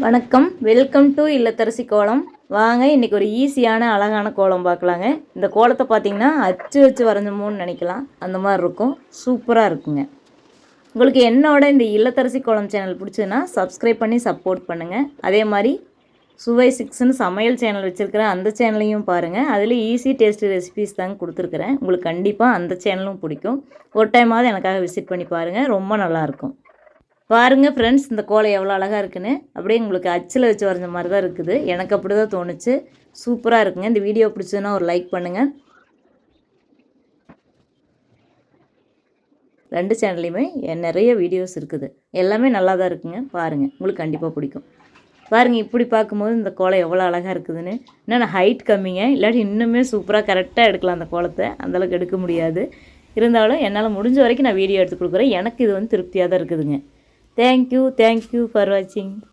வணக்கம், welcome to இல்லத்தரசி கோலம். வாங்க இன்றைக்கி ஒரு ஈஸியான அழகான கோலம் பார்க்கலாங்க. இந்த கோலத்தை பார்த்திங்கன்னா அச்சு வச்சு வரைஞ்சோமோன்னு நினைக்கலாம், அந்த மாதிரி இருக்கும். சூப்பராக இருக்குங்க. உங்களுக்கு என்னோட இந்த இல்லத்தரசி கோலம் சேனல் பிடிச்சதுன்னா சப்ஸ்கிரைப் பண்ணி சப்போர்ட் பண்ணுங்கள். அதே மாதிரி சுவை 6ன்னு சமையல் சேனல் வச்சுருக்கிறேன், அந்த சேனலையும் பாருங்கள். அதில் ஈஸி டேஸ்ட் ரெசிபீஸ் தாங்க கொடுத்துருக்குறேன். உங்களுக்கு கண்டிப்பாக அந்த சேனலும் பிடிக்கும். ஒரு டைமாவது எனக்காக விசிட் பண்ணி பாருங்கள், ரொம்ப நல்லாயிருக்கும். பாருங்கள் ஃப்ரெண்ட்ஸ், இந்த கோலம் எவ்வளோ அழகாக இருக்குன்னு. அப்படியே உங்களுக்கு அச்சில் வச்சு வரைஞ்ச மாதிரி தான் இருக்குது. எனக்கு அப்படி தான் தோணுச்சு. சூப்பராக இருக்குங்க. இந்த வீடியோ பிடிச்சதுன்னா ஒரு லைக் பண்ணுங்கள். 2 சேனல்லையுமே நிறைய வீடியோஸ் இருக்குது, எல்லாமே நல்லா தான் இருக்குங்க. பாருங்கள், உங்களுக்கு கண்டிப்பாக பிடிக்கும். பாருங்கள், இப்படி பார்க்கும்போது இந்த கோலம் எவ்வளோ அழகாக இருக்குதுன்னு. இன்னும் ஹைட் கம்மிங்க, இல்லாட்டி இன்னுமே சூப்பராக கரெக்டாக எடுக்கலாம் அந்த கோலத்தை. அந்தளவுக்கு எடுக்க முடியாது. இருந்தாலும் என்னால் முடிஞ்ச வரைக்கும் நான் வீடியோ எடுத்து கொடுக்குறேன். எனக்கு இது திருப்தியாக தான் இருக்குதுங்க. Thank you for watching.